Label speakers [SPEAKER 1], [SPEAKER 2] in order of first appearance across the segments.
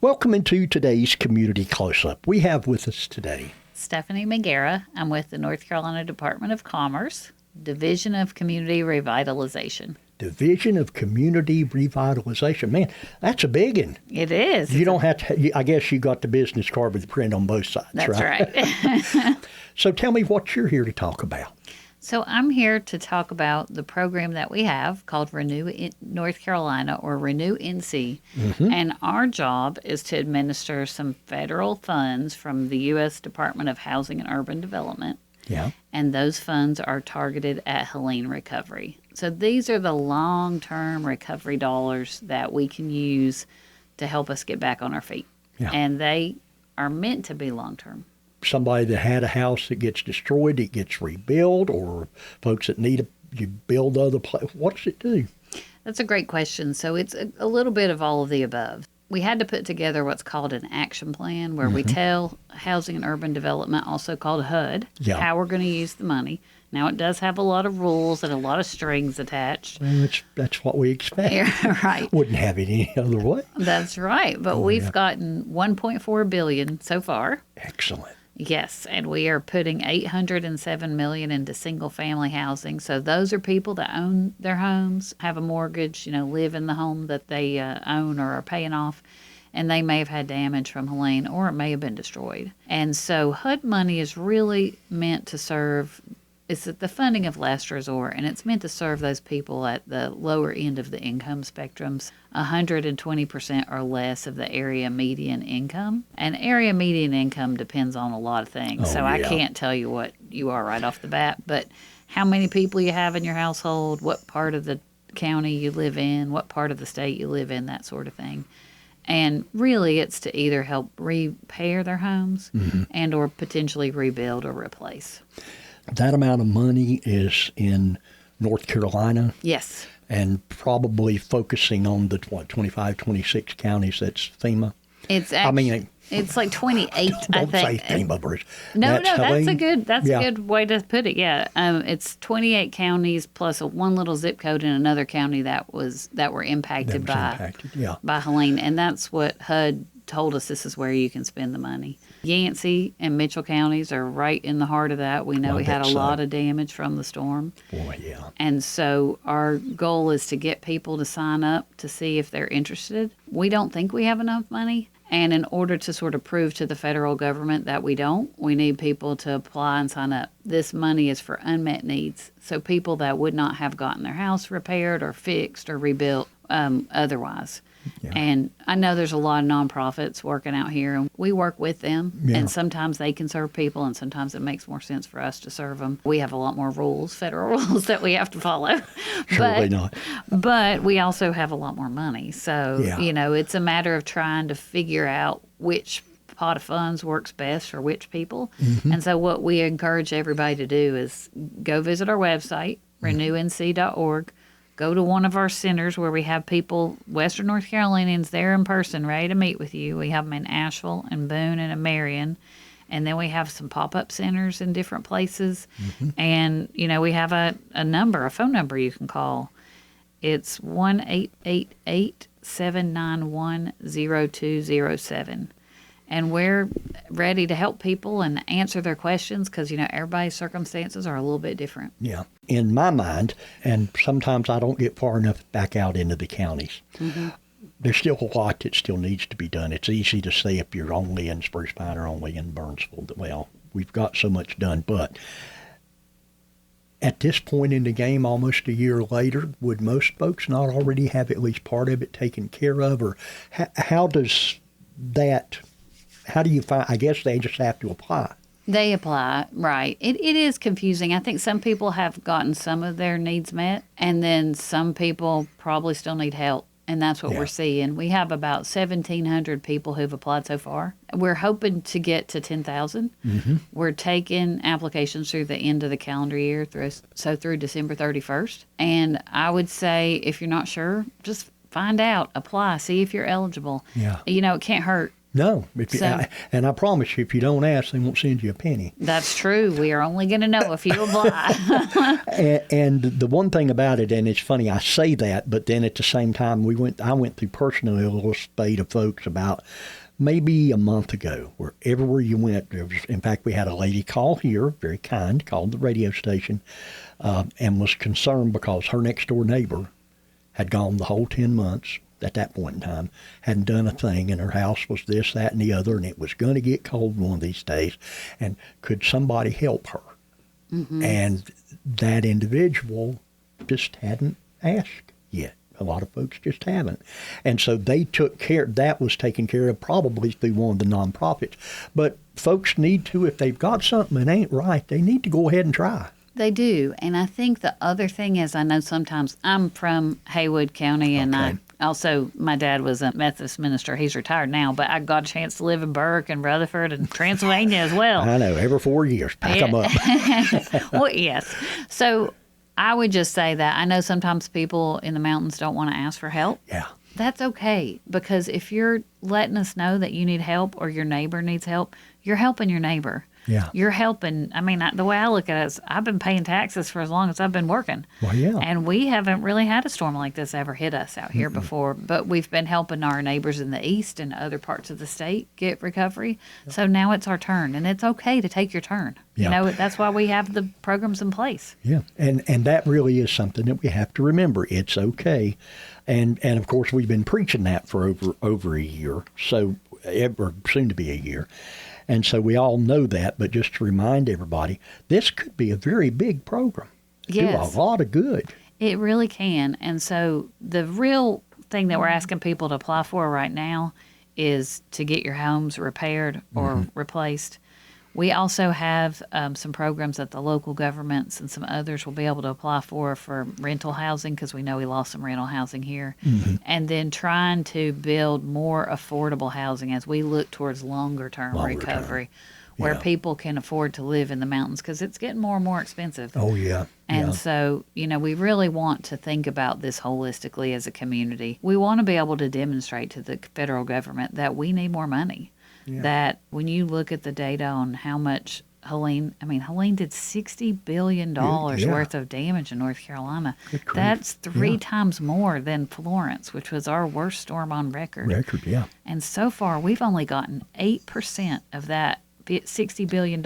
[SPEAKER 1] Welcome into today's Community Close-Up. We have with us today
[SPEAKER 2] Stephanie McGarrah. I'm with the North Carolina Department of Commerce, Division of Community Revitalization.
[SPEAKER 1] Division of Community Revitalization. Man, that's a big one.
[SPEAKER 2] It is.
[SPEAKER 1] You don't have to, I guess you got the business card with the print on both sides,
[SPEAKER 2] That's
[SPEAKER 1] right? So tell me what you're here to talk about.
[SPEAKER 2] So I'm here to talk about the program that we have called Renew North Carolina, or Renew NC. And our job is to administer some federal funds from the U.S. Department of Housing and Urban Development.
[SPEAKER 1] Yeah.
[SPEAKER 2] And those funds are targeted at Helene recovery. So these are the long-term recovery dollars that we can use to help us get back on our feet.
[SPEAKER 1] Yeah.
[SPEAKER 2] And they are meant to be long-term.
[SPEAKER 1] Somebody that had a house that gets destroyed, it gets rebuilt, or folks that need you build other places. What does it do?
[SPEAKER 2] That's a great question. So it's a little bit of all of the above. We had to put together what's called an action plan where we tell Housing and Urban Development, also called HUD, how we're going to use the money. Now, it does have a lot of rules and a lot of strings attached.
[SPEAKER 1] Well, that's what we expect.
[SPEAKER 2] Yeah, right.
[SPEAKER 1] Wouldn't have it any other way.
[SPEAKER 2] That's right. But we've gotten $1.4 billion so far.
[SPEAKER 1] Excellent.
[SPEAKER 2] Yes, and we are putting $807 million into single-family housing. So those are people that own their homes, have a mortgage, live in the home that they own or are paying off, and they may have had damage from Helene, or it may have been destroyed. And so HUD money is really meant to serve. It's the funding of last resort, and it's meant to serve those people at the lower end of the income spectrums, 120% or less of the area median income. And area median income depends on a lot of things, I can't tell you what you are right off the bat, but how many people you have in your household, what part of the county you live in, what part of the state you live in, that sort of thing. And really, it's to either help repair their homes and or potentially rebuild or replace.
[SPEAKER 1] That amount of money is in North Carolina?
[SPEAKER 2] Yes.
[SPEAKER 1] And probably focusing on the 25, 26 counties that's FEMA?
[SPEAKER 2] It's actually, it's like 28, I think.
[SPEAKER 1] Don't say FEMA, Bruce.
[SPEAKER 2] No, that's a good way to put it. Yeah, it's 28 counties plus one little zip code in another county that were impacted by Helene, and that's what HUD told us. This is where you can spend the money. Yancey and Mitchell counties are right in the heart of that. We know we had a lot of damage from the storm.
[SPEAKER 1] Boy, yeah.
[SPEAKER 2] And so our goal is to get people to sign up to see if they're interested. We don't think we have enough money. And in order to sort of prove to the federal government that we don't, we need people to apply and sign up. This money is for unmet needs. So people that would not have gotten their house repaired or fixed or rebuilt otherwise. Yeah. And I know there's a lot of nonprofits working out here, and we work with them. Yeah. And sometimes they can serve people, and sometimes it makes more sense for us to serve them. We have a lot more rules, federal rules, that we have to follow.
[SPEAKER 1] Surely not.
[SPEAKER 2] But we also have a lot more money. So, it's a matter of trying to figure out which pot of funds works best for which people. And so what we encourage everybody to do is go visit our website, renewnc.org. Go to one of our centers where we have people, Western North Carolinians, there in person, ready to meet with you. We have them in Asheville and Boone and in Marion. And then we have some pop-up centers in different places. And, we have a phone number you can call. It's 1-888-791-0207. And we're ready to help people and answer their questions because, everybody's circumstances are a little bit different.
[SPEAKER 1] Yeah. In my mind, and sometimes I don't get far enough back out into the counties, there's still a lot that still needs to be done. It's easy to say if you're only in Spruce Pine or only in Burnsville, that, well, we've got so much done. But at this point in the game, almost a year later, would most folks not already have at least part of it taken care of? Or how do you find, I guess they just have to apply.
[SPEAKER 2] They apply, right. It is confusing. I think some people have gotten some of their needs met, and then some people probably still need help, and that's what we're seeing. We have about 1,700 people who've applied so far. We're hoping to get to 10,000. We're taking applications through the end of the calendar year, through December 31st. And I would say if you're not sure, just find out, apply, see if you're eligible.
[SPEAKER 1] Yeah.
[SPEAKER 2] It can't hurt.
[SPEAKER 1] No.
[SPEAKER 2] So-
[SPEAKER 1] And I promise you, if you don't ask, they won't send you a penny.
[SPEAKER 2] That's true. We are only going to know if you apply.
[SPEAKER 1] And the one thing about it, and it's funny, I say that, but then at the same time, I went through personally a little spate of folks about maybe a month ago, where everywhere you went, in fact, we had a lady call here, very kind, called the radio station, and was concerned because her next door neighbor had gone the whole 10 months at that point in time, hadn't done a thing, and her house was this, that, and the other, and it was going to get cold one of these days, and could somebody help her? Mm-hmm. And that individual just hadn't asked yet. A lot of folks just haven't. And so they took care, that was taken care of probably through one of the nonprofits. But folks need to, if they've got something that ain't right, they need to go ahead and try.
[SPEAKER 2] They do. And I think the other thing is, I know sometimes I'm from Haywood County, and
[SPEAKER 1] Okay.
[SPEAKER 2] my dad was a Methodist minister. He's retired now, but I got a chance to live in Burke and Rutherford and Transylvania as well.
[SPEAKER 1] I know, every 4 years, pack them up.
[SPEAKER 2] Well, yes. So I would just say that I know sometimes people in the mountains don't want to ask for help.
[SPEAKER 1] Yeah.
[SPEAKER 2] That's okay, because if you're letting us know that you need help or your neighbor needs help, you're helping your neighbor.
[SPEAKER 1] Yeah.
[SPEAKER 2] You're helping. I mean, the way I look at it is I've been paying taxes for as long as I've been working.
[SPEAKER 1] Well, yeah.
[SPEAKER 2] And we haven't really had a storm like this ever hit us out here before, but we've been helping our neighbors in the east and other parts of the state get recovery. Yep. So now it's our turn, and it's okay to take your turn.
[SPEAKER 1] Yeah.
[SPEAKER 2] You know, that's why we have the programs in place.
[SPEAKER 1] Yeah, and that really is something that we have to remember. It's okay, and of course we've been preaching that for over a year, so or soon to be a year, and so we all know that. But just to remind everybody, this could be a very big program.
[SPEAKER 2] Yes.
[SPEAKER 1] Do a lot of good.
[SPEAKER 2] It really can. And so the real thing that we're asking people to apply for right now is to get your homes repaired or replaced. We also have some programs that the local governments and some others will be able to apply for rental housing, because we know we lost some rental housing here. Mm-hmm. And then trying to build more affordable housing as we look towards longer-term recovery, where people can afford to live in the mountains, because it's getting more and more expensive.
[SPEAKER 1] Oh, yeah.
[SPEAKER 2] And so, we really want to think about this holistically as a community. We want to be able to demonstrate to the federal government that we need more money. Yeah. That when you look at the data on how much Helene did $60 billion worth of damage in North Carolina. That's three times more than Florence, which was our worst storm on record.
[SPEAKER 1] Yeah.
[SPEAKER 2] And so far, we've only gotten 8% of that $60 billion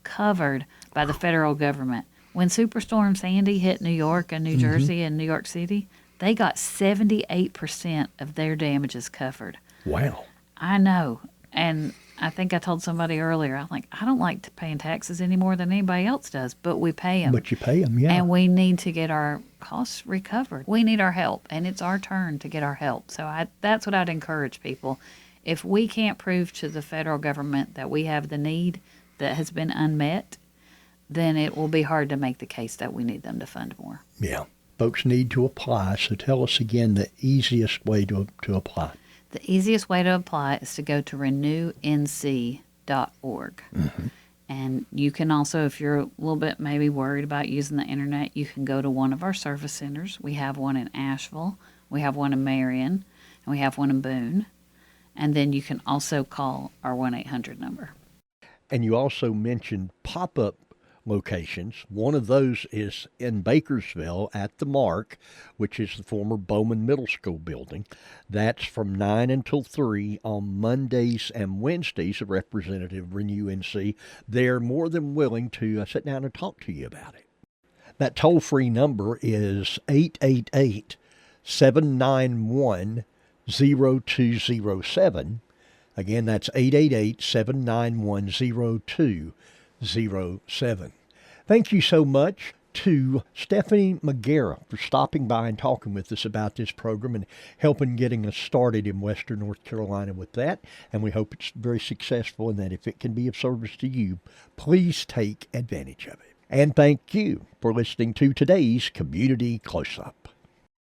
[SPEAKER 2] covered by the federal government. When Superstorm Sandy hit New York and New Jersey and New York City, they got 78% of their damages covered.
[SPEAKER 1] Wow.
[SPEAKER 2] I know. And I think I told somebody earlier, I don't like paying taxes any more than anybody else does, but we pay them.
[SPEAKER 1] But you pay them, yeah.
[SPEAKER 2] And we need to get our costs recovered. We need our help, and it's our turn to get our help. So that's what I'd encourage people. If we can't prove to the federal government that we have the need that has been unmet, then it will be hard to make the case that we need them to fund more.
[SPEAKER 1] Yeah. Folks need to apply. So tell us again the easiest way to apply.
[SPEAKER 2] The easiest way to apply is to go to renewnc.org. Mm-hmm. And you can also, if you're a little bit maybe worried about using the internet, you can go to one of our service centers. We have one in Asheville, we have one in Marion, and we have one in Boone. And then you can also call our 1-800 number.
[SPEAKER 1] And you also mentioned pop-up locations. One of those is in Bakersville at the Mark, which is the former Bowman Middle School building. That's from 9 until 3 on Mondays and Wednesdays. A representative Renew NC, they're more than willing to sit down and talk to you about it. That toll-free number is 888-791-0207. Again, that's 888-791-0207. Thank you so much to Stephanie McGarrah for stopping by and talking with us about this program and helping getting us started in Western North Carolina with that. And we hope it's very successful, and that if it can be of service to you, please take advantage of it. And thank you for listening to today's Community Close-Up.